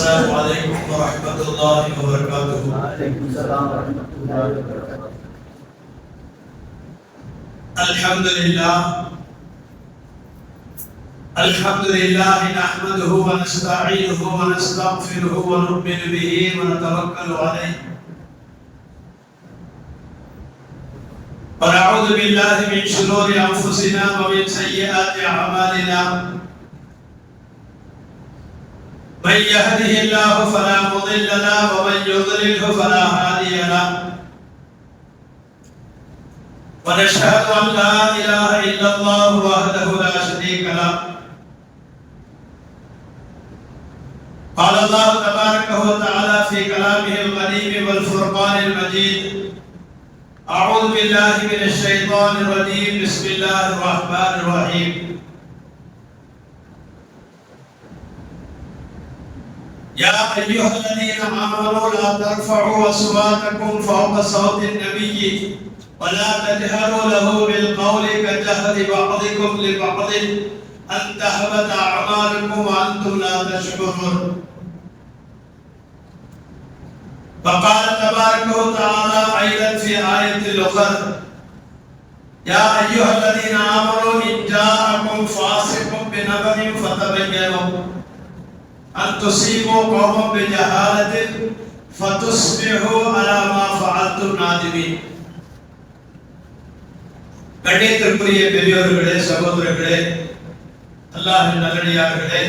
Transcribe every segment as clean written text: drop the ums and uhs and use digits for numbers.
السلام عليكم ورحمة الله وبركاته. وعليكم السلام ورحمة الله وبركاته. الحمد لله نحمده ونستعينه ونستغفره ونؤمن به ونتوكل عليه ونعوذ بالله من شرور أنفسنا ومن سيئات أعمالنا. من يهده الله فلا مضل له ومن يضلله فلا هادي له. ونشهد أن لا إله إلا الله وحده لا شريك له. قال الله تبارك وتعالى في كلامه القديم والفرقان المجيد: أعوذ بالله من الشيطان الرجيم. بسم الله الرحمن الرحيم. يا أيها الذين آمنوا لا ترفعوا أصواتكم فوق صوت النبي ولا تجهروا له بالقول كجهر بعضكم لبعض أن تهبط أعمالكم وأنتم لا تشعرون. وقال تبارك وتعالى أيضا في آية الأخرى: يا أيها الذين آمنوا إن جاءكم فاسق بنبأ فتبينوا أن تصيبوا قوما بجهالة فتصبحوا على ما فعلتم نادمين. கண்ணியத்திற்குரிய பெரியோர்களே, சகோதரர்களே, அல்லாஹ்வின் நல்லடியார்களே,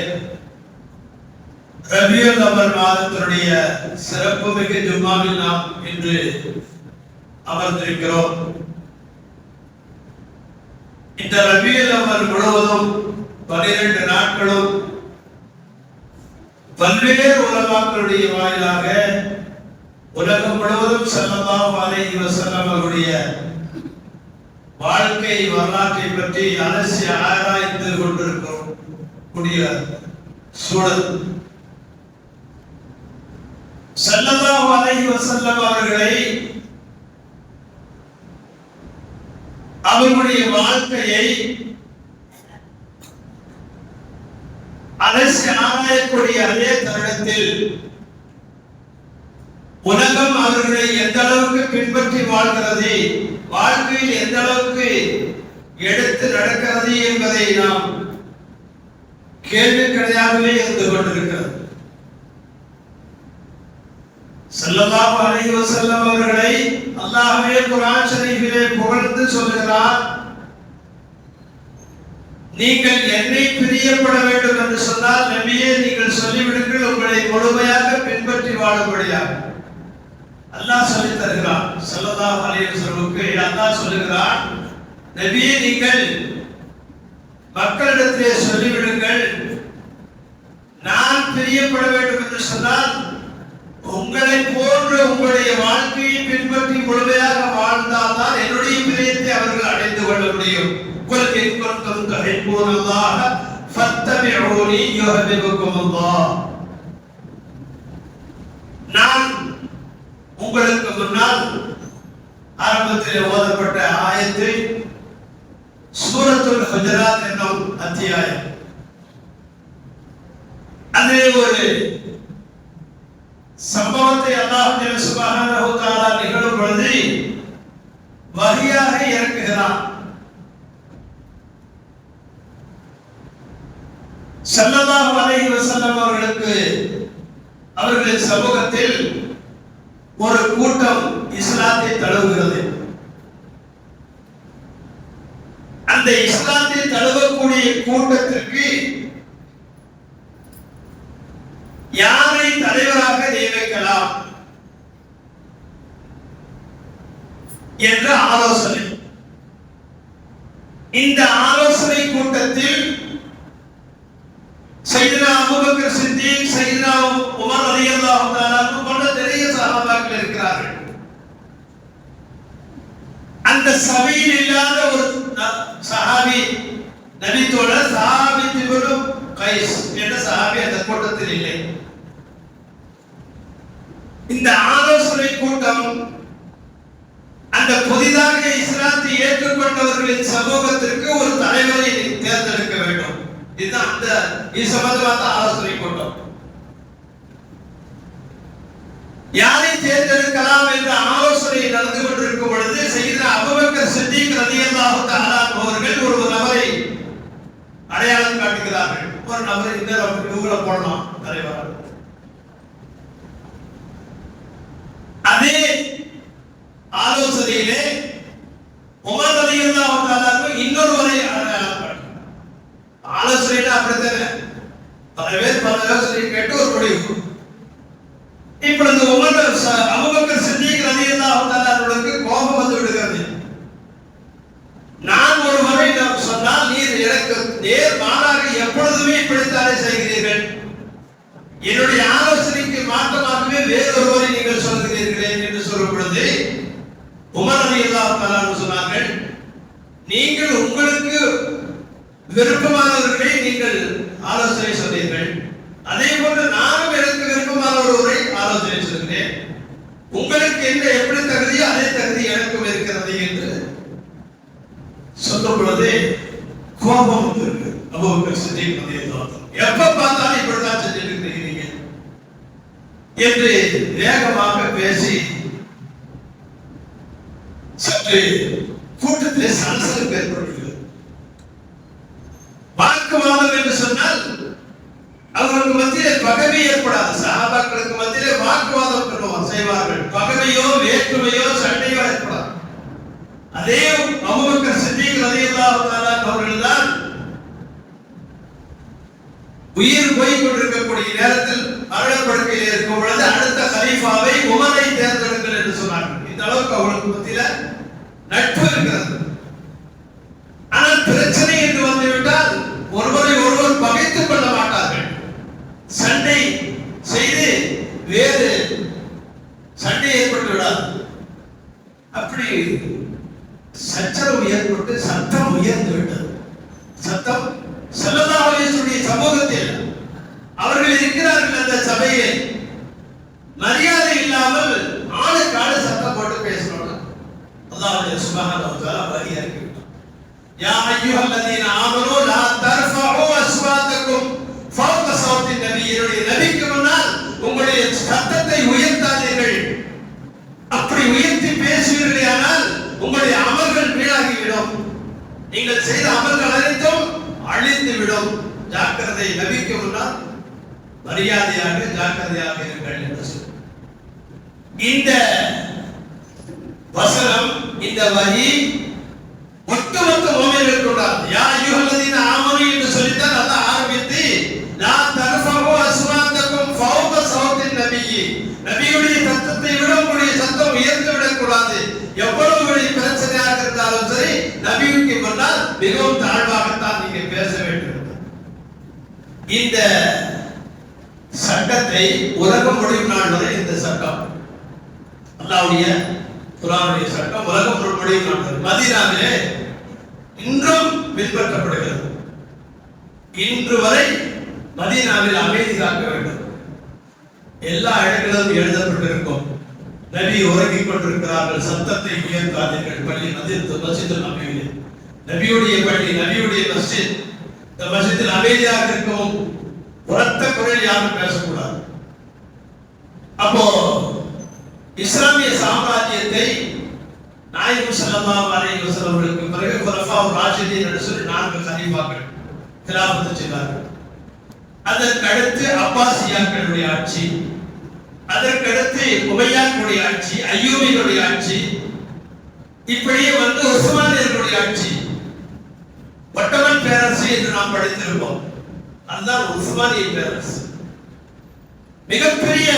ரபியுல் அவ்வல் மாதத்தினுடைய சிறப்புமிகு ஜும்மாவில் நாம் இன்று அமர்ந்திருக்கிறோம். இந்த ரபியுல் அவ்வல் முழுவதும் 12 நாட்களும் பல்வேறு உலமாக்களுடைய வாயிலாக உலகம் முழுவதும் ஸல்லல்லாஹு அலைஹி வஸல்லம் அவருடைய வாழ்க்கை வரலாற்றை பற்றி அலசி ஆராய்ந்து கொண்டிருக்கிறோம் கூடிய சூழல். ஸல்லல்லாஹு அலைஹி வஸல்லம் அவர்களை, அவர்களுடைய வாழ்க்கையை அலசி ஆராயக்கூடிய அதே தருணத்தில் உலகம் அவர்களை எந்த அளவுக்கு பின்பற்றி வாழ்கிறது, வாழ்க்கையில் எந்த அளவுக்கு எடுத்து நடக்கிறது என்பதை நாம் கேள்விக்கடையாகவே இருந்து கொண்டிருக்கிறது. ஸல்லல்லாஹு அலைஹி வஸல்லம் அவர்களை அல்லாஹ்வே குர்ஆன் ஷரீஃபிலே புகழ்ந்து சொல்கிறார்: நீங்கள் என்னை பிரியப்பட வேண்டும் என்று சொன்னால் நபியே நீங்கள் சொல்லிவிடுங்கள், உங்களை முழுமையாக பின்பற்றி வாழும்படியாக. அல்லாஹ் சொல்லித் தருகிறான் ஸல்லல்லாஹு அலைஹி வஸல்லுக்கு. அல்லாஹ் சொல்லுகிறான்: நபியே நீங்கள் மக்களிடத்திலே சொல்லிவிடுங்கள், நான் பிரியப்பட வேண்டும் என்று சொன்னால் உங்களை போன்று உங்களுடைய வாழ்க்கையை பின்பற்றி முழுமையாக வாழ்ந்தால்தான் என்னுடைய பிரியத்தை அவர்கள் அடைந்து கொள்ள முடியும். قل إن كنتم تحبون الله فاتبعوني يحببكم الله. நான் உங்களுக்கு முன்னால் ஆரம்பத்தில் ஓதப்பட்ட ஆயத்தை சூரத்துல் ஹுஜராத் என்னும் அத்தியாயம், அதிலே ஒரு சம்பவத்தை அல்லாஹ் சுப்ஹானஹு வ தஆலா நிகழும் பொழுது வஹியாக இறக்குகிறான். ஸல்லல்லாஹு அலைஹி வஸல்லம் அவர்களுக்கு அவர்களின் சமூகத்தில் ஒரு கூட்டம் இஸ்லாத்தை தழுவுகிறது. அந்த இஸ்லாத்தை தழுவக்கூடிய கூட்டத்திற்கு யாரை தலைவராக நியமிக்கலாம் என்ற ஆலோசனை. இந்த ஆலோசனை கூட்டத்தில் சையதுனா அபூபக்கர் சித்திக், சையதுனா உமர் ரலியல்லாஹு தஆலா போன்ற நிறைய சஹாபாக்கள் இருக்கிறார்கள். அந்த சபையில் இல்லாத ஒரு சஹாபி, நபித்தோழர் சாபித் இப்னு கைஸ் என்ற சஹாபி அந்த கூட்டத்தில் இல்லை. இந்த ஆலோசனை கூட்டம் அந்த புதிதாக இஸ்லாத்தை ஏற்றுக்கொண்டவர்களின் சமூகத்திற்கு ஒரு தலைவரை தேர்ந்தெடுக்க வேண்டும். இதுதான் அந்த சம்பந்தமான ஆலோசனை கூட்டம். யாரை தேர்ந்தெடுக்கலாம் என்ற ஆலோசனை நடந்து கொண்டிருக்கும் பொழுது சையதுனா அபூபக்கர் சித்திக் ரலியல்லாஹு தஆலா அவர்கள் ஒரு நபரை அடையாளம் காட்டுகிறார்கள். ஒரு நபரை இந்த கூகுள்ல போடலாம் தலைவர். அதே ஆலோசனையிலே உமர் ரலியல்லாஹு தஆலா இன்னொருவரை அடையாளம் காட்டுகிறார். ஆலோசனையில அப்படித்தானே பல பேர் பல யோசனை கேட்டு ஒரு முடிவு. இப்பொழுது அபூபக்கர் சித்திக் ரலியல்லாஹு தஆலா அவர்களுக்கு கோபம் வந்து விடுகிறது. நான் ஒரு முறை சொன்னால் நீர் எனக்கு நேர் மாறாக எப்பொழுதுமே இப்படித்தானே செய்கிறீர்கள், என்னுடைய ஆலோசனைக்கு மாற்றமாகவே வேறொருவரை நீங்கள் சொல்கிறீர்களே என்று சொல்லும் பொழுது உமர் ரலியல்லாஹு தஆலா சொன்னார்கள், நீங்கள் உங்களுக்கு விருப்பமானவர்களை நீங்கள் ஆலோசனை சொன்னீர்கள், அதே போன்று நானும் எனக்கு விருப்பமான ஒருவரை ஆலோசனை சொல்கிறேன், உங்களுக்கு என்ன எப்படி தகுதியோ அதே தகுதி எனக்கும் இருக்கிறது என்று சொல்லும் பொழுது கோபம் வந்திருக்கு. அபூபக்கர் சித்திக் ரலியல்லாஹு தஆலா எப்ப பார்த்தாலும் இப்படிதான் செஞ்சுட்டு இருக்கிறீங்க என்று வேகமாக பேசி சற்று கூட்டத்திலே சலசலப்பு ஏற்படுகிறது. வாக்குவாதம் என்று சொன்னால் அவர்களுக்கு மத்தியிலே பகைமை ஏற்படாது. சஹாபாக்களுக்கு மத்தியிலே வாக்குவாதம் செய்வார்கள். பகைமையோ வேற்றுமையோ சண்டையோ ஏற்படாது. அதே அபூபக்கர் சித்திக் ரலியல்லாஹு தஆலா அவர்கள் தான் உயிர் போய் கொண்டிருக்கக்கூடிய நேரத்தில் மரணப்படுக்கையில் இருக்கும் பொழுது அடுத்த கலீஃபாவை உமரை தேர்ந்தெடுங்கள் என்று சொன்னார்கள். இந்த அளவுக்கு அவர்களுக்கு மத்தியில நட்பு இருக்கிறது. ஆனால் பிரச்சனை என்று வந்துவிட்டால் ஒருவரை ஒருவர் பகைத்துக் கொள்ள மாட்டார்கள். சண்டை செய்து வேறு சண்டை ஏற்பட்டு விடாது. அப்படி சச்சரவு ஏற்பட்டு சத்தம் உயர்ந்து விட்டது. சத்தம் ஸல்லல்லாஹு அலைஹி வஸல்லம் சமூகத்தில் அவர்கள் இருக்கிறார்கள். அந்த சபையிலே மரியாதை இல்லாமல் ஆளுக்கு ஆளு சத்தம் போட்டு பேசணும். அல்லாஹ் சுப்ஹானஹு வ தஆலா வஹி இறக்கிவிட்டார். யா அய்யுஹல்லதீன ஆமனூ லா தர்ஃபஉ அஸ்வாதக்கும் ஃபௌக ஸௌத்தின் நபி, என்னுடைய நபிக்கு முன்னால் உங்களுடைய சத்தத்தை உயர்த்தாதீர்கள். அப்படி உயர்த்தி பேசுவீர்களானால் உங்களுடைய அமல்கள் வீணாகிவிடும், நீங்கள் செய்த அமல்கள் அனைத்தும் அழிந்து விடும். ஜாக்கிரதை, நபிக்கு முன்னால் மரியாதையாக ஜாக்கிரதையாக இருங்கள் என்று சொல்லி இந்த வசனம், இந்த வஹி ஒட்டுமொத்த முஃமின்களுக்கு உண்டானது. யா அய்யுஹல்லதீன ஆமனூ என்று சொல்லித்தான் அல்லாஹ் ஆரம்பித்து லா தர்ஃபஉ அஸ்வாதக்கும் ஃபௌக ஸௌத்தின் நபி, நபியுடைய சத்தத்தை விட உங்களுடைய சத்தம் உயர்ந்து விடக்கூடாது. எவ்வளவு பெரிய பிரச்சனையாக இருந்தாலும் சரி நபிக்கு முன்னால் மிகவும் தாழ்வாகத்தான் நீங்க பேச வேண்டும். இந்த சட்டத்தை உலகம் முடியும் நாள் வரை இந்த சட்டம் அல்லாஹ்வுடைய குர்ஆனுடைய சட்டம் உலகம் முடியும் நாள் வரை மதீனாவிலே இன்றும் பின்பற்றப்படுகிறது. இன்று வரை மதீனாவில் அமைதி காக்க வேண்டும். எல்லா இடங்களிலும் எழுதப்பட்டிருக்கும் நபி உறங்கிக் கொண்டிருக்கிறார்கள், சத்தத்தை உயர்த்தாதீர்கள். பள்ளி மஸ்ஜிதுல் நபவியிலே நபியுடைய பள்ளி, நபியுடைய மஸ்ஜித், இந்த மஸ்ஜிதில் அமைதியாக இருக்கவும், உரத்த குரல் யாரும் பேசக்கூடாது. அப்போ இஸ்லாமிய சாம்ராஜ்யத்தை நாயகம் ஸல்லல்லாஹு அலைஹி வஸல்லம் அவர்களுக்கு பிறகு குலஃபாஉர் ராஷிதீன் என்று சொல்லி 4 கலீஃபாக்கள் கிலாஃபத் செய்தார்கள். அதற்கு அடுத்து அப்பாசியாக்களுடைய ஆட்சி, அதற்கடுத்து உமையாக்களுடைய ஆட்சி, அய்யூபிகளுடைய ஆட்சி, இப்படியே வந்து உஸ்மானியர்களுடைய ஆட்சி, ஒட்டமன் பேரரசு என்று நாம் படித்திருப்போம். அதுதான் உஸ்மானிய பேரரசு. மிகப்பெரிய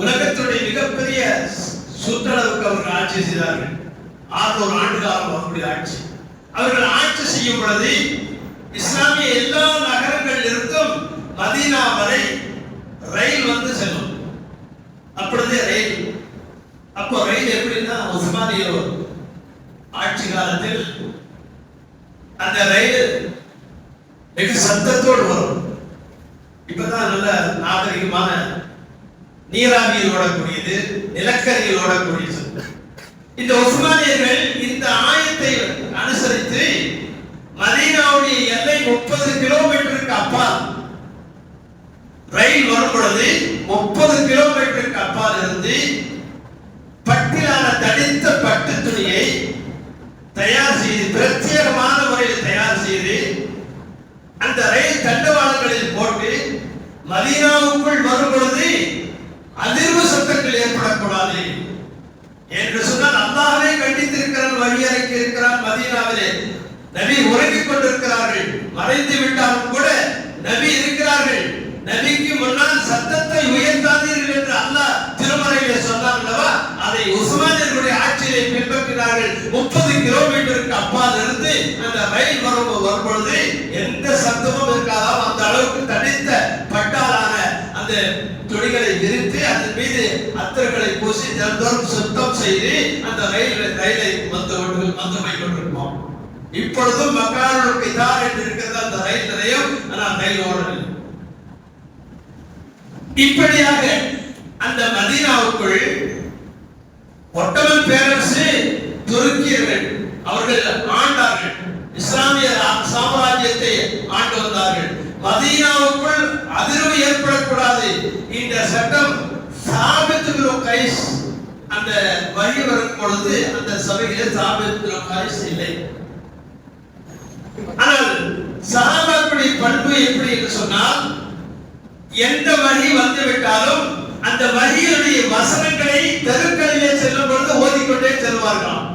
உலகத்துடைய மிகப்பெரிய சுற்றளவுக்கு அவர்கள் ஆட்சி செய்தார்கள். 600 ஆண்டு காலம் அவர்களுடைய ஆட்சி. அவர்கள் ஆட்சி செய்யும் பொழுது இஸ்லாமிய எல்லா நகரங்களில் இருந்தும் மதீனா வரை ரயில் வந்து செல்லும். அப்பொழுதே ரயில், அப்போ ரயில் எப்படின்னா உஸ்மானிய ஆட்சி காலத்தில் அந்த ரயில் வெகு சத்தத்தோடு வரும். இப்பதான் நல்ல நாகரிகமான நீராவியில் ஓடக்கூடியது, நிலக்கரியில் ஓடக்கூடியது. இந்த உஸ்மானியர்கள் இந்த ஆயத்தை அனுசரித்து மதீனாவுடைய எல்லை 30 கிலோமீட்டருக்கு அப்பால் ரயில் வரும் பொழுது 30 கிலோமீட்டருக்கு அப்பால் அப்பால் இருந்து பட்டிலான தடித்த பட்டு துணியை தயார் செய்து பிரத்யேகமான முறையில் தயார் செய்து அந்த ரயில் தண்டவாளங்களில் போட்டு மதீனாவுக்குள் வரும் பொழுது அதிர்வு சத்தங்கள் ஏற்படக்கூடாது என்று சொன்னால் அல்லாஹ்வே கண்டித்திருக்கிறான், வழியறைக்கு இருக்கிறான். மதீனாவிலே நபி உறங்கிக் கொண்டிருக்கிறார்கள், மறைந்து விட்டாலும் கூட நபி இருக்கிறார்கள். நபிக்கு முன்னால் சத்தத்தை உயர்த்தாதீர்கள் என்று அல்லாஹ் திருமறையிலே சொன்னார் அல்லவா? அதை உஸ்மானியர்களுடைய ஆட்சியை பின்பற்றினார்கள். 30 கிலோமீட்டருக்கு அப்பால் இருந்து அந்த ரயில் வரும் பொழுது எந்த சத்தமும் இருக்காதாம். அந்த அளவுக்கு தடித்த பட்டாலான அந்த துணிகளை விரித்து அதன் மீது அத்தர்களை பூசி தினந்தோறும் சுத்தம் செய்து அந்த ரயிலை வந்து கொண்டிருப்போம். இப்பொழுதும் மக்கானுல் கிதார் என்று இருக்கிறது அந்த ரயில் நிலையம். ஆனால் ரயில் ஓடவில்லை. இப்படியாக அந்த மதீனாவுக்குள் ஒட்டமன் பேரரசு துருக்கியர்கள் அவர்கள் ஆண்டார்கள், இஸ்லாமிய சாம்ராஜ்யத்தை ஆண்டு வந்தார்கள். மதீனாவுக்குள் அதிர்வு ஏற்படக்கூடாது. இந்த சட்டம் சாபித் இப்னு கைஸ் அந்த வழி வரும் பொழுது அந்த சபையிலே சாபித் இப்னு கைஸ் இல்லை. ஆனால் சஹாபாக்களுடைய பண்பு எப்படி என்று சொன்னால், எந்த வழி வந்து விட்டாலும் அந்த வழியுடைய வசனங்களை தெருக்களிலே செல்லும் பொழுது ஓதிக்கொண்டே செல்வார்களாம்.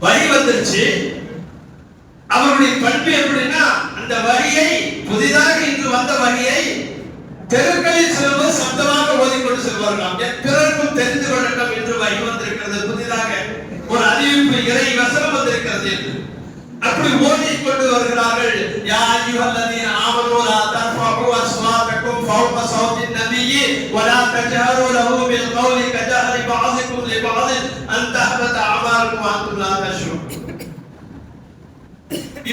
வழி வந்துருச்சு, அவருடைய பண்பு எப்படின்னா அந்த வழியை புதிதாக இன்று வந்த வழியை தெருக்களில் செல்லும்போது சப்தமாக ஓதிக்கொண்டு செல்வார்களாம். பிறருக்கும் தெரிந்து கொள்ளட்டும் என்று வழி வந்திருக்கிறது, புதிதாக ஒரு அறிவிப்பு இறை வசனம் வந்திருக்கிறது என்று அப்படி ஓதிக்கொண்டு வருகிறார்கள். யா அய்யுஹல்லதீன ஆமனூ லா தர்ஃபஉ அஸ்வாதக்கும் ஃபௌக ஸௌத்தின் நபிய்யி வலா தஜஹரு லஹு பில் கௌலி கஜஹரி பஅதிக்கும் லிபஅதின் அன் தஹபத அமாலுக்கும் வஅன்தும் லா தஷ்உரூன்.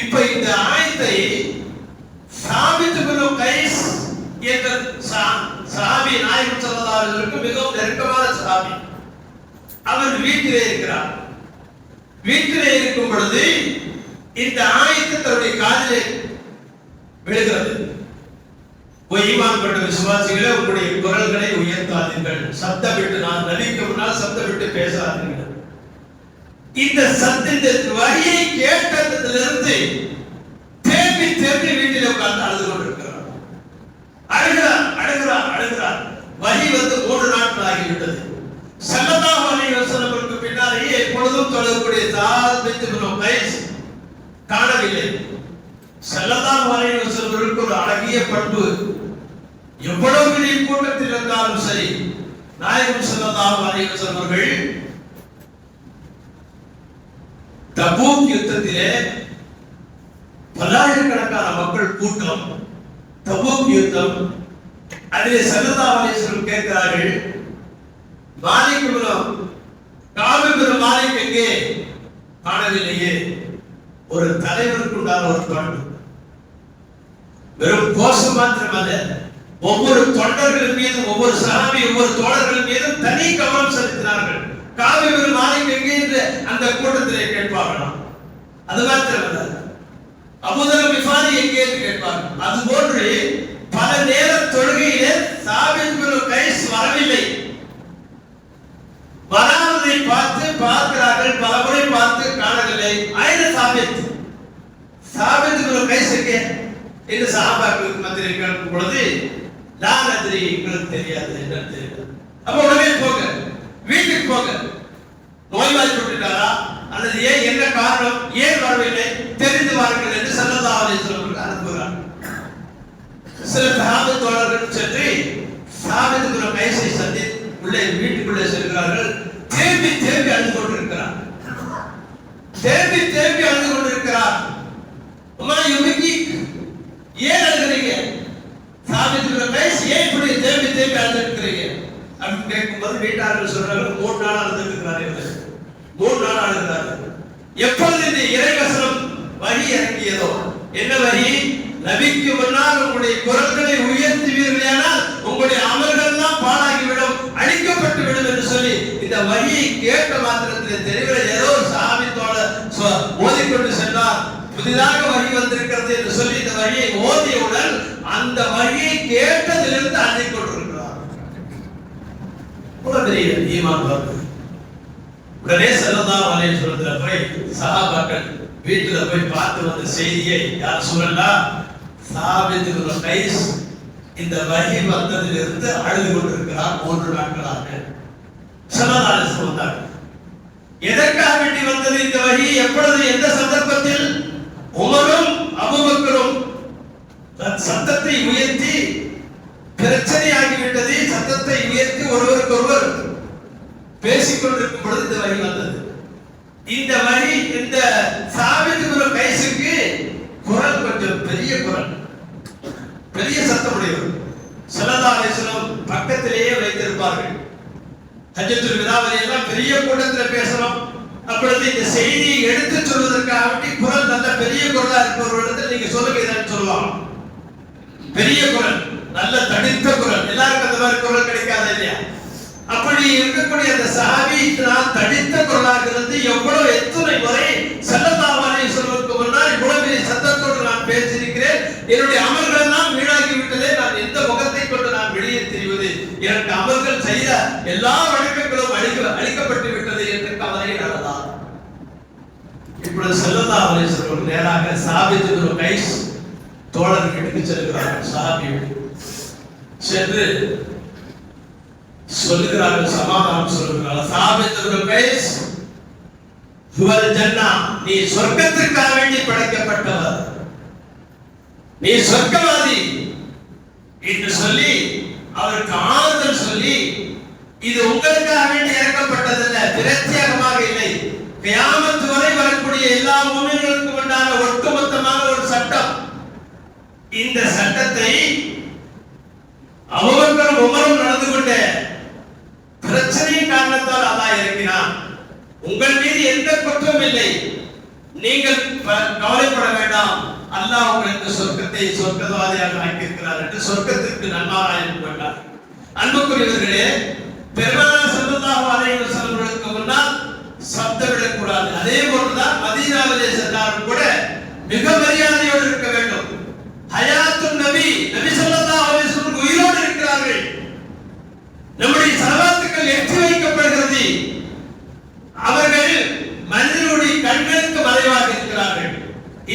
இப்ப இந்த ஆயத்தை சாபித் இப்னு கைஸ் என்ற சஹாபி நாயகம் ஸல்லல்லாஹு அலைஹி வஸல்லம் மிகவும் நெருக்கமான சஹாபி. அவர் வீட்டிலே இருக்கிறார். வீட்டிலே இருக்கும் பொழுது இந்த ஆயத்து தன்னுடைய காதிலே விழுகிறது. ஈமான் கொண்ட விசுவாசிகளே, உங்களுடைய குரல்களை உயர்த்தாதீர்கள், சப்தமிட்டு, நான் நபிக்கு முன்னால் சப்தமிட்டு பேசாதீர்கள். இந்த சத்தத்தின் வரியை கேட்டதிலிருந்து தேம்பி தேம்பி வீட்டில் உட்கார்ந்து அழுது கொண்டிருக்கிறார். அழுகிறார். வரி வந்து 3 நாட்கள் ஆகிவிட்டது. ஸல்லல்லாஹு அலைஹி வஸல்லம் பின்னாலேயே எப்பொழுதும் தொழக்கூடிய சாபித் இப்னு கைஸ் காணவில்லை. ஸல்லல்லாஹு அலைஹி வஸல்லம் ஒரு அழகிய பண்பு, எவ்வளவு பெரிய கூட்டத்தில் இருந்தாலும் சரி, நாயகம் ஸல்லல்லாஹு அலைஹி வஸல்லம் அவர்கள் தபூக் யுத்தத்திலே பல்லாயிரக்கணக்கான மக்கள் கூட்டம், தபூக் யுத்தம், அதிலே ஸல்லல்லாஹு அலைஹி வஸல்லம் கேட்கிறார்கள், மாலிக் இப்னு காப் இப்னு மாலிக் எங்கே? காணவில்லையே. ஒரு தலைவருக்கு உண்டான ஒரு பண்பு, வெறும் கோஷம் மாத்திரமல்ல, ஒவ்வொரு தொண்டர்கள் மீதும், ஒவ்வொரு சஹாபி, ஒவ்வொரு தோழர்கள் மீதும் தனி கவனம் செலுத்தினார்கள். காப் இப்னு மாலிக் எங்கே என்று அந்த கூட்டத்திலே கேட்பார்களாம். அது மாத்திரமல்ல, அபூதர் கிஃபாரி எங்கே என்று கேட்பார்கள். அதுபோன்று பல நேர தொழுகையிலே சாபித் இப்னு கைஸ் வரவில்லை. வராததை பார்க்கிறார்கள், பலமுறை பார்த்து காணவில்லை. ஐன சாபித் இப்னு கைஸ் எங்கே என்று சஹாபாக்களுக்கு மத்தியிலே கேட்கும் பொழுது, லா நத்ரி, எங்களுக்கு தெரியாது என்று தெரியாது. அப்ப உடனே போங்க, வீட்டுக்கு போங்க, நோய்வாய்ப்பட்டுட்டாரா அல்லது என்ன காரணம், ஏன் வரவில்லை, தெரிந்து வாருங்கள் என்று ஸல்லல்லாஹு அலைஹி வஸல்லம் அனுப்புகிறார். சில சஹாபா தோழர்கள் சென்று சாபித் இப்னு கைஸை சந்தித்து உள்ளே வீட்டுக்குள்ளே செல்கிறார்கள். தேம்பி தேம்பி அழுது கொண்டிருக்கிறார். அம்மா யுமிக்கி, ஏன் அழுகிறீங்க? சாபித் இப்னு கைஸ், ஏன் இப்படி தேம்பி தேம்பி அழுதுறீங்க அப்படின்னு கேட்கும்போது வீட்டார்கள் சொல்றாங்க, 3 நாள் அழுதுட்டு இருக்கிறாரு. 3 நாள் அழுகிறாரு. எப்பொழுது இந்த இறைவசனம் வரி இறங்கியதோ, என்ன வரி? நபிக்கு முன்னால் உங்களுடைய குரல்களை உயர்த்துவீர்களானால் உங்களுடைய அமல்கள் எல்லாம் பாழாகிவிடும், அழிக்கப்பட்டு விடும் என்று சொல்லி இந்த வரியை கேட்ட மாத்திரத்தில் தெரியவில்லை. ஏதோ ஒரு சஹாபித்தோட ஓதிக்கொண்டு சென்றார், புதிதாக வரி வந்திருக்கிறது என்று சொல்லி இந்த வரியை ஓதியவுடன் அந்த வரியை கேட்டதிலிருந்து அழுது கொண்டிருக்கிறார். பெரிய ஈமான் வருது. உடனே ஸல்லல்லாஹு அலைஹி வஸல்லம் போய் சஹாபாக்கள் வீட்டுல போய் பார்த்து வந்த செய்தியை யார் சொல்லலாம், சாபித் இப்னு கைஸ் இந்த வஹி வந்ததிலிருந்து அழுது கொண்டிருக்கிறார் 3 நாட்களாக. ஸல்லல்லாஹு அலைஹி வஸல்லம் வந்தார். எதற்காக வேண்டி வந்தது இந்த வஹி? எப்பொழுது, எந்த சந்தர்ப்பத்தில் உமரும் அபூபக்கரும் சத்தத்தை உயர்த்தி பிரச்சனையாகிவிட்டது, சத்தத்தை உயர்த்தி ஒருவருக்கொருவர் பேசிக் கொண்டிருக்கும் பொழுது இந்த வஹி வந்தது. இந்த வஹி இந்த சாபித் இப்னு கைஸுக்கு குரல் கொஞ்சம் பெரிய குரல், பெரிய சத்தமுடையவர். ஸல்லல்லாஹு அலைஹி வஸல்லம் பக்கத்திலேயே வைத்திருப்பார்கள். ஹஜ்ஜத்துல் விதாவை எல்லாம் பெரிய கூட்டத்தில் பேசணும். அப்பொழுது இந்த செய்தியை எடுத்து சொல்வதற்காக வேண்டி குரல் நல்ல பெரிய குரலா இருப்பவர்களிடத்தில் நீங்க சொல்லுங்க இதான் சொல்லுவாங்க. பெரிய குரல், நல்ல தடித்த குரல். எல்லாருக்கும் அந்த மாதிரி குரல் கிடைக்காத இல்லையா? அப்படி இருக்கக்கூடிய அந்த சஹாபி நான் தடித்த குரலாக இருந்து எவ்வளவு எத்தனை முறை ஸல்லல்லாஹு அலைஹி வஸல்லம் முன்னால் இவ்வளவு பெரிய சத்தத்தோடு நான் பேசியிருக்கிறேன், என்னுடைய அமல்கள் எல்லாம் வீணாகி விட்டதே, நான் எந்த முகத்தை கொண்டு நான் வெளியே தெரிவது, எனக்கு அமல்கள் செய்த எல்லா வழக்கங்களும் அளிக்கப்பட்டு விட்டது என்று கவலை நடந்தார். இப்பொழுது ஸல்லல்லாஹு அலைஹி வஸல்லம் நேராக சாபித் இப்னு கைஸ் தோழர் வீட்டுக்கு செல்கிறார்கள். சஹாபி சென்று சொல்லுகிறார்கள், சமாதானம் சொல்லுகிறார்கள். சாபித் இப்னு கைஸ் ஹுவல் ஜன்னா, நீ சொர்க்கத்திற்காக வேண்டி படைக்கப்பட்டவர், நீ சொர்க்கவாதி என்று சொல்லி அவருக்கு ஆறுதல் சொல்லி, இது உங்களுக்காக வேண்டி இறக்கப்பட்டதல்ல, பிரத்யேகமாக இல்லை, கியாமத் வரை வரக்கூடிய எல்லா மூமின்களுக்கும் உண்டான ஒட்டுமொத்தமான ஒரு சட்டம். இந்த சட்டத்தை அபூபக்கரும் உமரும் நடந்து கொண்ட பிரச்சனையின் காரணத்தால் அல்லாஹ் இறக்கினான். உங்கள் மீது எந்த குற்றமும் இல்லை, நீங்கள் கவலைப்பட வேண்டாம், அல்லாஹ் உங்களுக்கு சொர்க்கத்தை சொர்க்கவாதியாக ஆக்கியிருக்கிறார் என்று சொர்க்கத்திற்கு நன்மாராயம் கொண்டார். அன்புக்குரியவர்களே, பெருமானார் ஸல்லல்லாஹு அலைஹி வஸல்லம் முன்னால் சப்தமிடக்கூடாது. அதே போன்றுதான் மதீனாவிலே சென்றாலும் கூட மிக மரியாதையோடு இருக்க வேண்டும். ஹயாத்துன் நபி, நபி ஸல்லல்லாஹு அலைஹி வஸல்லம் உயிரோடு இருக்கிறார்கள், நம்முடைய ஸலவாத்துக்கள் ஏற்றி வைக்கப்படுகிறது, அவர்கள் மனிதனுடைய கண்களுக்கு மறைவாக இருக்கிறார்கள்.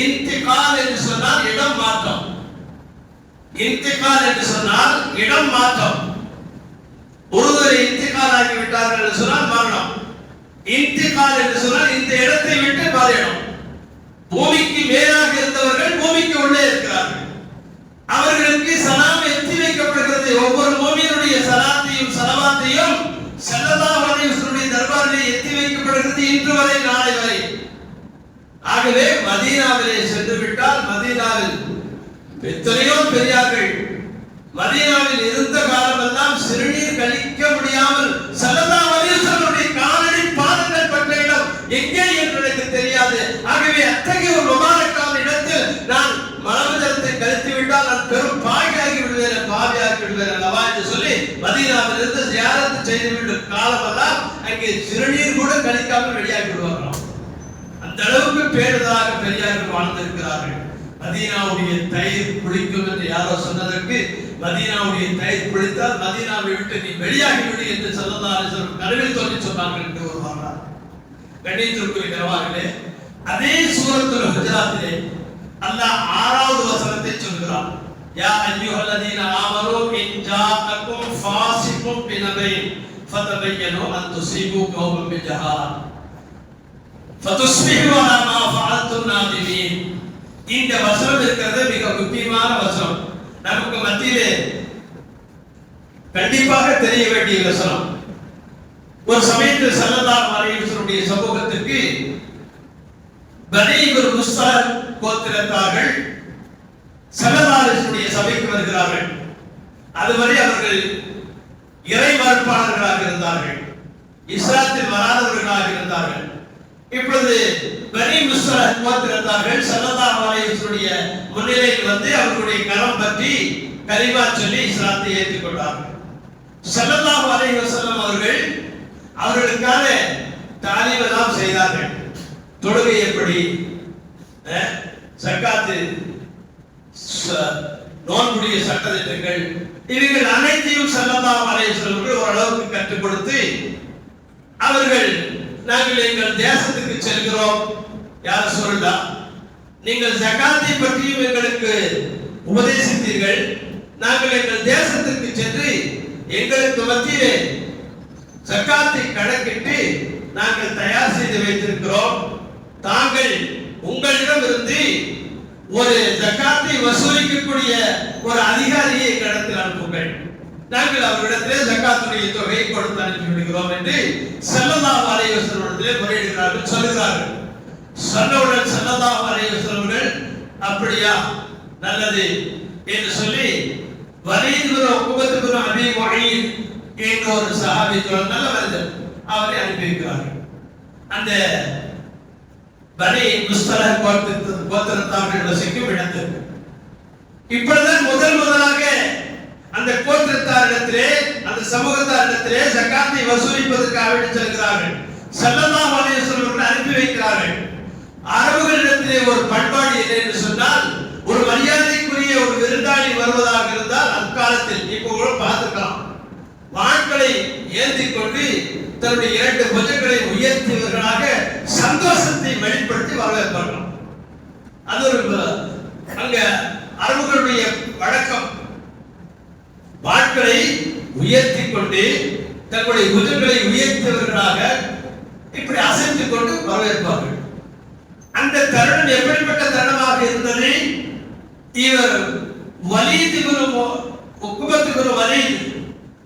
இன்திகால் என்று சொன்னால் இடம் மாற்றம், இன்திகால் என்று சொன்னால் இடம் மாற்றம். ஒருவரை இன்திகால் ஆகி விட்டார்கள் என்று சொன்னால் மரணம். இன்திகால் என்று சொன்னால் இந்த இடத்தை விட்டு மறையணும். பூமிக்கு மேலாக இருந்தவர்கள் பூமிக்கு உள்ளே இருக்கிறார்கள், அவர்களுக்கு சலாம் எத்தி வைக்கப்படுகிறது. ஒவ்வொரு மூமியினுடைய சலாத்தையும் ஸலவாத்தையும் ஸல்லல்லாஹு அலைஹி வஸல்லம் தர்பாரிலே எத்தி வைக்கப்படுகிறது, இன்று வரை நாளை வரை. ஆகவே மதீனாவிலே சென்று விட்டால், மதீனாவில் எத்தனையோ பெரியார்கள் மதீனாவில் இருந்த காலமெல்லாம் சிறுநீர் கழிக்க முடியாமல் ஸல்லல்லாஹு அலைஹி வஸல்லம் காலடி பாதங்கள் பட்ட இடம் எங்கே என்று எனக்கு தெரியாது. ஆகவே அத்தகைய ஒரு முபாரக்கான இடத்தில் நான் மலமஜலத்தை கழித்து விட்டால் நான் பெரும் பாவியாகி விடுவேன், பாவியாகி விடுவேன் அல்லவா என்று சொல்லி மதீனாவில் இருந்து ஜியாரத் செய்து விடும் காலமெல்லாம் அங்கே சிறுநீர் கூட கழிக்காமல் வெளியாகி விடுவார்களாம். அந்த அளவுக்கு பேருதாக பெரியார்கள் வாழ்ந்திருக்கிறார்கள். மதீனாவுடைய தயிர் குளிக்கும் என்று யாரோ சொன்னதற்கு, மதீனாவுடைய தயிர் குளித்தால் மதீனாவை விட்டு நீ வெளியாகி விடு என்று ஸல்லல்லாஹு அலைஹி வஸல்லம் கனவில் சொல்லி சொன்னார்கள் என்று ஒரு வரலாறு. கண்ணியத்திற்குரிய கனவார்களே, அதே சூரத்துல் ஹுஜராத்திலே அல்லாஹ் 6வது வசனத்தை சொல்கிறான். யா அய்யுஹல்லதீன ஆமனூ இன் ஜாஅக்கும் ஃபாஸிகும் பினபைன் ஃபதபையனு அன் துஸீபு கௌமன் பிஜஹாலா ஃபதுஸ்பிஹு அலா மா ஃபஅல்தும் நாதிமீன். இந்த வசனம் இருக்கிறது மிக முக்கியமான வசனம், நமக்கு மத்தியிலே கண்டிப்பாக தெரிய வேண்டிய வசனம். ஒரு சமயத்தில் ஸல்லல்லாஹு அலைஹி வஸல்லம் சமூகத்திற்கு பனி முஸ்தலக் கோத்திரத்தார்கள் ஸல்லல்லாஹு அலைஹி வஸல்லம் சபைக்கு வருகிறார்கள். அதுவரை அவர்கள் இறை மறுப்பாளர்களாக இருந்தார்கள், இஸ்லாத்தில் வராதவர்களாக இருந்தார்கள். இப்பொழுது பனி முஸ்தலக் கோத்திரத்தார்கள் ஸல்லல்லாஹு அலைஹி வஸல்லம் முன்னிலையில் வந்து அவர்களுடைய கரம் பற்றி கலிமா சொல்லி இஸ்லாத்தை ஏற்றுக்கொண்டார்கள். ஸல்லல்லாஹு அலைஹி வஸல்லம் அவர்கள் அவர்களுக்கான தாலீம் எல்லாம் செய்தார்கள். தொழுகை எப்படி, ஜகாத், நோன்புடைய சட்டதிட்டங்கள், இவைகள் அனைத்தையும் ஸல்லல்லாஹு அலைஹி வஸல்லம் ஓரளவுக்கு கற்றுக் கொடுத்து அவர்கள் நாங்கள் எங்கள் தேசத்துக்கு செல்கிறோம் யார் சொல்லலாம், நீங்கள் ஜகாத்தை பற்றியும் எங்களுக்கு உபதேசித்தீர்கள், நாங்கள் எங்கள் தேசத்திற்கு சென்று எங்களுக்கு மத்தியிலே ஜகாத்தை கணக்கிட்டு நாங்கள் தயார் செய்து வைத்திருக்கிறோம், தாங்கள் உங்களிடம் இருந்து ஒரு ஜகாத்தை வசூலிக்கக்கூடிய ஒரு அதிகாரியை எங்களிடத்தில் அனுப்புங்கள், நாங்கள் அவரிடத்திலே ஜகாத்துடைய தொகையை கொடுத்து அனுப்பி விடுகிறோம் என்று ஸல்லல்லாஹு அலைஹி வஸல்லம் முறையிடுகிறார்கள், சொல்லுகிறார்கள். சொன்னவுடன் ஸல்லல்லாஹு அலைஹி வஸல்லம் அப்படியா நல்லது என்று சொல்லி வலீத் பின் உக்பத் பின் அபீ முஅய்த் என்ற ஒரு சஹாபி நல்ல மனிதர் அவரை அனுப்பி வைக்கிறார்கள். அந்த பனி முஸ்தலஹ் கோத்திரத்தார்கள் வசிக்கும் இடத்துக்கு இப்பொழுதுதான் முதலாக அந்த கோத்திரத்தாரிடத்திலே அந்த சமூகத்தாரிடத்திலே ஜகாத்தை வசூலிப்பதற்காக செல்கிறார்கள். ஸல்லல்லாஹு அலைஹி வஸல்லம் அனுப்பி வைக்கிறார்கள். அரபுகளிடத்திலே ஒரு பண்பாடு என்ன என்று சொன்னால், ஒரு மரியாதைக்குரிய ஒரு விருந்தாளி வருவதாக இருந்தால் அக்காலத்தில் இப்போ கூட பார்த்துக்கலாம், வாட்களை ஏந்தி கொண்டு தன்னுடைய இரண்டு புஜங்களை உயர்த்தியவர்களாக சந்தோஷத்தை வெளிப்படுத்தி வரவேற்பார்கள். அது ஒரு அங்க அரபுகளுடைய வழக்கம். வாட்களை உயர்த்தி கொண்டு தங்களுடைய புஜங்களை உயர்த்தியவர்களாக இப்படி அசைத்துக் கொண்டு வரவேற்பார்கள். அந்த தருணம் எப்படிப்பட்ட தருணமாக இருந்தது? இவர் வலீத் பின் உக்பத் பின் வலீத்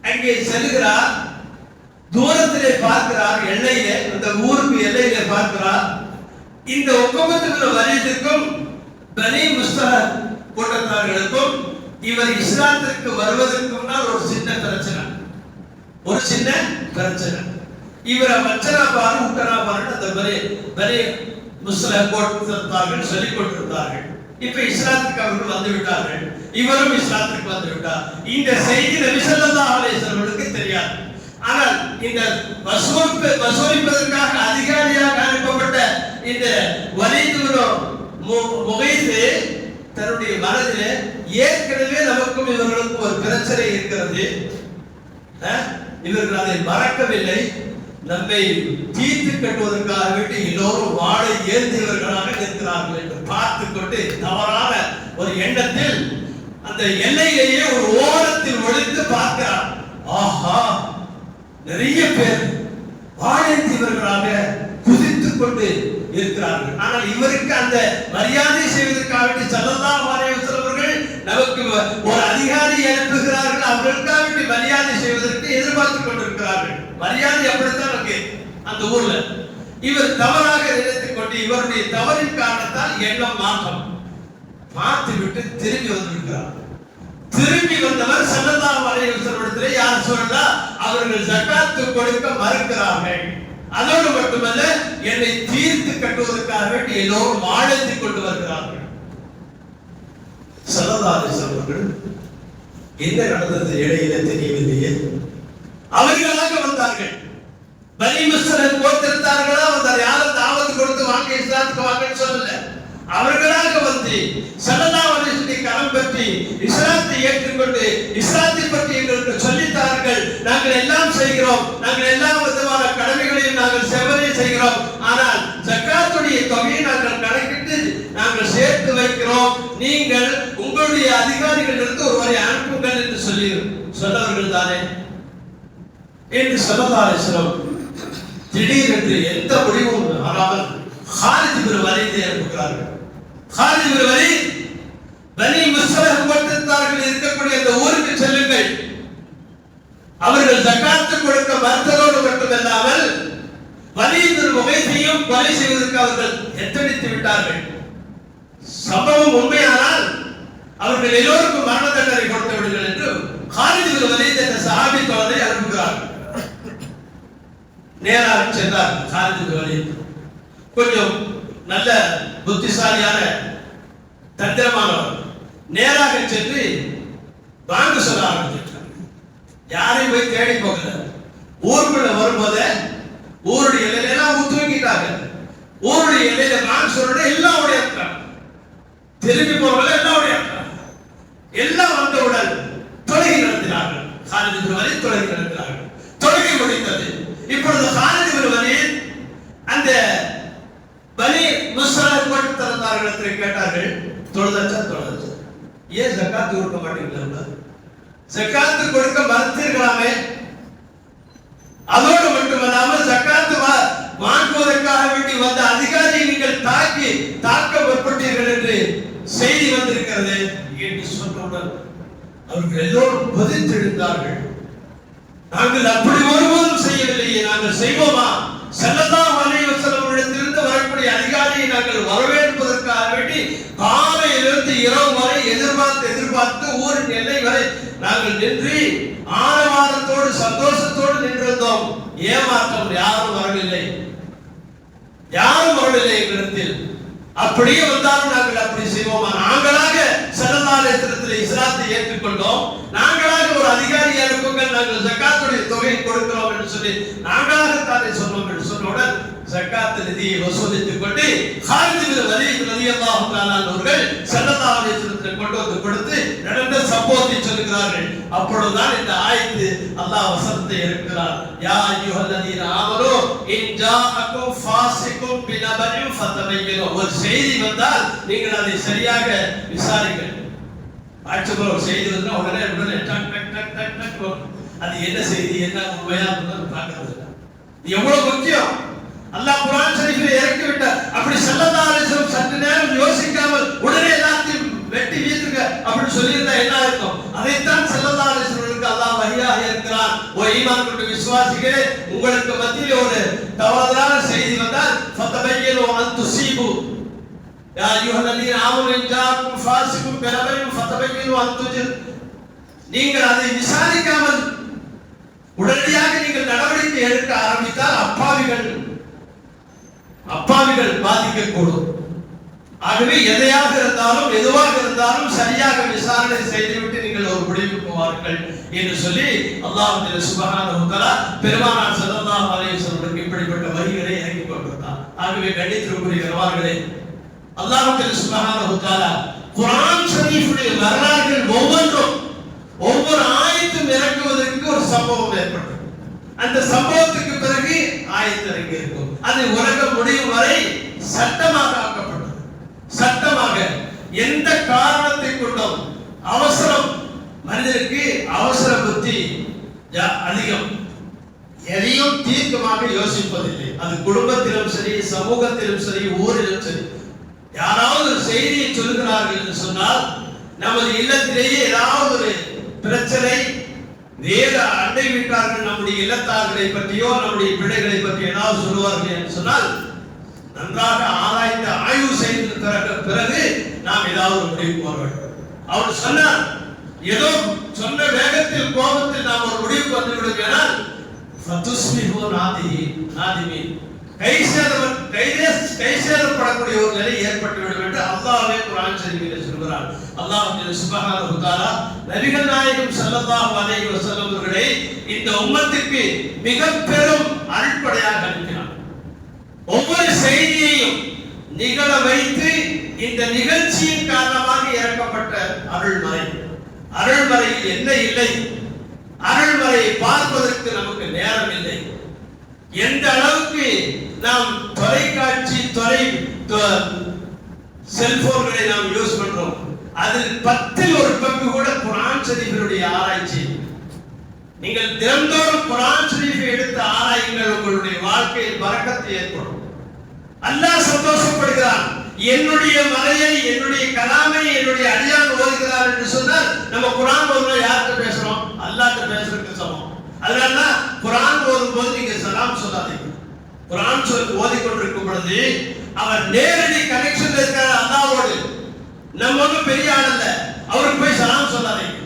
அங்கே செல்கிறார், தூரத்திலே பார்க்கிறார், எல்லையிலே அந்த ஊருக்கு எல்லையிலே பார்க்கிறார். இந்த உக்பத் பின் வலீதுக்கும் பனி முஸ்தலஹ் கூட்டத்தார்களுக்கும் இவர் இஸ்லாத்திற்கு வருவதற்கு முன்னால் ஒரு சின்ன பிரச்சனை. இவரை மச்சனா பாரு உட்டனா பாருன்னு அந்த பனி முஸ்தலஹ் கூட்டத்தார்கள் சொல்லிக் கொண்டிருந்தார்கள். இப்ப இஸ்லாத்துக்கு அவர்கள் வந்து விட்டார்கள், இவரும் இஸ்லாத்துக்கு வந்து விட்டார். இந்த செய்தி நபி ஸல்லல்லாஹு அலைஹி வஸல்லம் தெரியாது. ஆனால் இந்த வசூலிப்பதற்காக அதிகாரியாக அனுப்பப்பட்ட இந்த வலீத் முகைத் தன்னுடைய மனதிலே ஏற்கனவே நமக்கும் இவர்களுக்கும் ஒரு பிரச்சனை இருக்கிறது, இவர்கள் அதை மறக்கவில்லை, நம்மை தீர்த்து கட்டுவதற்காக வேண்டி எல்லோரும் வாழை ஏந்தியவர்களாக இருக்கிறார்கள் என்று பார்த்து கொண்டு தவறான ஒரு எண்ணத்தில் அந்த எல்லையிலேயே ஒரு ஓரத்தில் ஒளிந்து பார்க்கிறார். ஆஹா, நிறைய பேர் வாழேந்தியவர்களாக குதித்துக் கொண்டு இருக்கிறார்கள். ஆனால் இவருக்கு அந்த மரியாதை செய்வதற்காக வேண்டி ஸல்லல்லாஹு அலைஹி வஸல்லம் நமக்கு ஒரு அதிகாரி அனுப்புகிறார்கள், அவர்களுக்காக வேண்டி மரியாதை செய்வதற்கு எதிர்பார்த்துக் கொண்டிருக்கிறார்கள். மரியாதை அப்படித்தான் இருக்கு அந்த ஊர்ல. இவர் தவறாக நினைத்துக் கொண்டு இவருடைய தவறின் காரணத்தால் எண்ணம் மாற்றம் பார்த்து விட்டு திரும்பி வந்திருக்கிறார். திரும்பி வந்தவர் ஸல்லல்லாஹு அலைஹி வஸல்லம் யார் சொல்லலாம், அவர்கள் ஜகாத்து கொடுக்க மறுக்கிறார்கள். அதோடு மட்டுமல்ல, என்னை தீர்த்து கட்டுவதற்காக வேண்டி எல்லோரும் வாழத்தி கொண்டு வருகிறார்கள். ஸல்லல்லாஹு அலைஹி வஸல்லம் என்ன நடந்தது இடையில தெரியவில்லையே. அவர்களாக வந்தார்கள், பனி முஸ்தலஹ் கோத்திரத்தார்களா வந்தார். யாரும் தாவத் கொடுத்து வாங்க இஸ்லாத்துக்கு வாங்கன்னு சொல்லல, அவர்களாக வந்து ஸல்லல்லாஹு அலைஹி வஸல்லம் கரம் பற்றி இஸ்லாத்தை ஏற்றுக்கொண்டு இஸ்லாத்தை பற்றி எங்களுக்கு சொல்லித்தார்கள். நாங்கள் எல்லாம் செய்கிறோம், நாங்கள் எல்லா விதமான கடமைகளையும் நாங்கள் செவ்வனே செய்கிறோம், ஆனால் ஜகாத்துடைய தொகையை நாங்கள் கணக்கிட்டு நாங்கள் சேர்த்து வைக்கிறோம், நீங்கள் உங்களுடைய அதிகாரிகள் இருந்து ஒருவரை அனுப்புங்கள் என்று சொன்னவர்கள் தானே என்று ஸல்லல்லாஹு அலைஹி வஸல்லம் திடீரென்று எந்த முடிவும் வராமல் ஹாலித் பின் வலீதை அனுப்புகிறார்கள். ஹாலித் பின் வலீத், பனி முஸ்தலஹ் கோத்திரத்தார்கள் இருக்கக்கூடிய அந்த ஊருக்கு செல்லுங்கள், அவர்கள் ஜகாத்து கொடுக்க மறுத்ததோடு மட்டுமல்லாமல் வலீத் பின் முகைத்தையும் கொலை செய்வதற்கு அவர்கள் எத்தனித்து விட்டார்கள். சம்பவம் உண்மையானால் அவர்கள் எல்லோருக்கும் மரண தண்டனை கொடுத்து விடுங்கள் என்று ஹாலித் பின் வலீத் என்ற சஹாபி தோழரை அனுப்புகிறார்கள். நேராக சென்றார் ஹாலித் பின் வலீத். கொஞ்சம் நல்ல புத்திசாலியான தந்திரமானவர். நேராக சென்று வாங்க சொல்ல ஆரம்பிச்சிட்டார். யாரையும் போய் தேடி போகல. ஊருக்குள்ள வரும்போது ஊருடைய எல்லையில எல்லாம் தூங்கிட்டாங்க. ஊருடைய எல்லையில வாங்க சொல்ற எல்லாம் ஓடியாங்க. திரும்பி போறவங்க எல்லாம் ஓடியாங்க. எல்லாம் வந்தவுடன் தொழுகை நடத்தினார்கள். காலித் இப்னு வலீத் தொழுகை நடத்தினார்கள். தொழுகை முடிந்தது. இப்பொழுது காலித் இப்னு வலீத் அந்த பனி முஸ்தலிஃப் கொடுத்திருந்தார்கள் கேட்டார்கள், தொழுதாச்சா? ஏன் ஜகாத் கொடுக்க மாட்டீங்களா? ஜகாத் கொடுக்க மறுத்தீர்களாமே. அதோடு மட்டுமல்லாமல் ஜகாத் வாங்குவதற்காக வேண்டி வந்த அதிகாரியை நீங்கள் தாக்க முற்பட்டீர்கள் என்று செய்தி வந்திருக்கிறது என்று சொன்னவுடன் அவர்கள் எல்லோரும் கொதித்தெழுந்தார்கள். நாங்கள் அப்படி ஒருபோதும் செய்யவில்லையே, நாங்கள் செய்வோமா? ஸல்லல்லாஹு அலைஹி வஸல்லம் இடத்திலிருந்து வரக்கூடிய அதிகாரியை நாங்கள் வரவேற்பதற்காக வேண்டி காலையிலிருந்து இரவு வரை எதிர்பார்த்து ஊரின் எல்லை வரை நாங்கள் நின்று ஆரவாரத்தோடு சந்தோஷத்தோடு நின்றிருந்தோம். ஏமாற்றம், யாரும் வரவில்லை எங்களிடத்தில். அப்படியே வந்தாலும் நாங்கள் அப்படி செய்வோமா? நாங்களாக ஸல்லல்லாஹு அலைஹி வஸல்லம் இஸ்லாத்தை ஏற்றுக்கொண்டோம், நாங்களாக ஒரு அதிகாரி அனுப்புங்கள், நாங்கள் ஜகாத்துடைய தொகையை கொடுக்கிறோம் என்று சொல்லி நாங்களாக தானே சொன்னோம் என்று சொன்னவுடன் ஜகாத் நிதியை வசூலித்துக் கொண்டு காலித் இப்னு வலீத் ரலியல்லாஹு தஆலா அவர்கள் ஸல்லல்லாஹு அலைஹி வஸல்லம் கொண்டு வந்து கொடுத்து நடந்த சம்பவத்தை சொல்கிறார்கள். அப்பொழுதுதான் இந்த ஆயத்து அல்லாஹ் வசனத்தை இறக்குகிறார். யா அய்யுஹல்லதீன ஆமனூ இன் ஜாஅக்கும் ஃபாஸிகும் பினபஇன் ஃபதபையனு. ஒரு செய்தி வந்தால் நீங்கள் அதை சரியாக விசாரிங்கள். ஆட்சிபுர ஒரு செய்தி வந்தா உடனே டக் டக் டக் டக் டக் அது என்ன செய்தி, என்ன உண்மையா பார்க்கிறது எவ்வளவு முக்கியம். அல்லாஹ் குர்ஆன் ஷரீஃபில் இறக்கி விட்டார். அப்படி ஸல்லல்லாஹு அலைஹி வஸல்லம் சற்று நேரம் யோசிக்காமல் உடனே எல்லாத்தையும் வெட்டி வீசுங்க அப்படி சொல்லியிருந்தா என்ன இருக்கும்? அதைத்தான் ஸல்லல்லாஹு அலைஹி வஸல்லம் அல்லாஹ் வஹியாக இருக்கிறார். ஓ ஈமான் கொண்ட விசுவாசிகளே, உங்களுக்கு மத்தியில் ஒரு தவறான செய்தி வந்தால் ஃபதபையனு அன் துஸீபு யா அய்யுஹல்லதீன ஆமனூ இன் ஜாஅக்கும் ஃபாஸிகும் பினபஇன் ஃபதபையனு அன் துஜிர். நீங்கள் அதை விசாரிக்காமல் உடனடியாக நீங்கள் நடவடிக்கை எடுக்க ஆரம்பித்தால் அப்பாவிகள் பாதிக்கக்கூடும். ஆகவே எதுவாக இருந்தாலும் சரியாக விசாரணை செய்துவிட்டு நீங்கள் ஒரு முடிவுக்கு வாருங்கள் என்று சொல்லி அல்லாஹ் சுப்ஹானஹு வ தஆலா பெருமானார் ஸல்லல்லாஹு அலைஹி வஸல்லம் இப்படிப்பட்ட வரிகளை இறக்கி கொண்டிருந்தார். ஆகவே கண்டித்திருக்கிறவர்களே, அல்லாஹ் சுப்ஹானஹு வ தஆலா குர்ஆன் ஷரீஃபுடைய வரலாறுகள் ஒவ்வொரு ஆயத்தும் இறக்குவதற்கு ஒரு சம்பவம் ஏற்பட்டது. அந்த சம்பவத்துக்கு பிறகு ஆயத்து இறங்கி இருக்கும். அது உலகம் முடியும் வரை சட்டமாக ஆக்கப்பட்டது. சட்டமாக எந்த காரணத்தை கொண்டும் மனிதனுக்கு அவசர புத்தி அதிகம். எதையும் தீர்க்கமாக யோசிப்பதில்லை. அது குடும்பத்திலும் சரி, சமூகத்திலும் சரி, ஊரிலும் சரி. யாராவது ஒரு செய்தியை சொல்கிறார்கள் என்று சொன்னால் நமது இல்லத்திலேயே ஏதாவது ஒரு பிரச்சனை, வேறு அண்டை வீட்டார்கள் நம்முடைய இல்லத்தார்களை பற்றியோ நம்முடைய பிள்ளைகளை பற்றி ஏதாவது சொல்லுவார்கள் என்று சொன்னால் நன்றாக ஆராய்ந்து ஆய்வு செய்த பிறகு நாம் ஏதாவது ஒரு முடிவுக்கு வர வேண்டும். அவர் சொன்னார், ஏதோ சொன்ன வேகத்தில் கோபத்தில் நாம் ஒரு முடிவுக்கு வந்துவிடும் என்றால் கை சேதப்படக்கூடிய ஒரு நிலை ஏற்பட்டுவிடும் என்று அல்லாஹ்வே குர்ஆன் ஷரீஃபில் சொல்கிறார். அல்லாஹ் சுப்ஹானஹு வ தஆலா நபிகள் நாயகம் ஸல்லல்லாஹு அலைஹி வஸல்லம் அவர்களை இந்த உம்மத்துக்கு மிக பெரும் அருட்படையாக அனுப்பினார். ஒவ்வொரு செய்தியையும் நிகழ வைத்து இந்த நிகழ்ச்சியின் காரணமாக இறக்கப்பட்ட அருள்மறையில் என்ன இல்லை? அருள்மறையை பார்ப்பதற்கு நமக்கு நேரம் இல்லை. எந்த அளவுக்கு நாம் தொலைக்காட்சி செல்போன்களை நாம் யூஸ் பண்றோம், அதில் 10ல் 1 பங்கு கூட குர்ஆன் ஷரீஃபினுடைய ஆராய்ச்சி. நீங்கள் தினந்தோறும் குர்ஆன் ஷரீஃபை எடுத்து ஆராயுங்கள், உங்களுடைய வாழ்க்கையில் பரக்கத்து ஏற்படும். அல்லாஹ் சந்தோஷப்படுகிறான். என்னுடைய மறையை, என்னுடைய கலாமை என்னுடைய அடியான் ஓதுகிறார் என்று சொன்னால் நம்ம குர்ஆன் ஓதுறோம், யார்கிட்ட பேசுறோம்? அல்லாஹ்கிட்ட பேசுறதுக்கு சமம். அதனால குர்ஆன் ஓதும் போது நீங்க சலாம் சொல்லாதீங்க. குர்ஆன் ஓதிக்கொண்டிருக்கும் பொழுது அவர் நேரடி கனெக்ஷன் இருக்கிற அல்லாஹ்வோடு. நம்ம ஒன்றும் பெரிய ஆள் அல்ல, அவருக்கு போய் சலாம் சொல்லாதீங்க.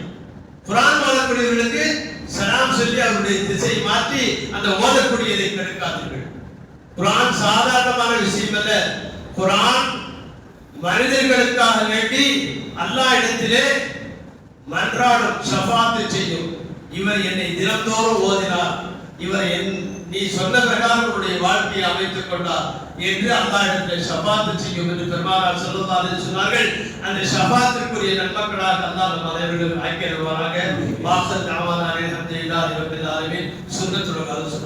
குர்ஆன் ஓதக்கூடியவர்களுக்கு சலாம் சொல்லி அவருடைய திசை மாற்றி அந்த ஓதக்கூடியதை கெடுக்காதீர்கள். குர்ஆன் சாதாரணமான விஷயம் அல்ல. குர்ஆன் மனிதர்களுக்காக வேண்டி அல்லாஹ் இடத்திலே மன்றாடும், ஷஃபாத் செய்யும். இவர் என்னை தினந்தோறும் ஓதினார், இவர் நீ சொன்ன பிரகாரம் உன்னுடைய வாழ்க்கையை அமைத்துக் கொண்டார் என்று அல்லாஹ்விடத்தில் ஷஃபாத் செய்யும் என்று பெருமானார் ஸல்லல்லாஹு அலைஹி வஸல்லம் சொன்னார்கள். அந்த ஷஃபாத்திற்குரிய நன்மக்களாக அல்லாஹ் நம் அனைவர்களும் ஆக்கியருள்வாராக. வாஹத் தஅவானா அல்ஹம்துலில்லாஹி ரப்பில் ஆலமீன். சுன்னத்துல் கௌஸ்.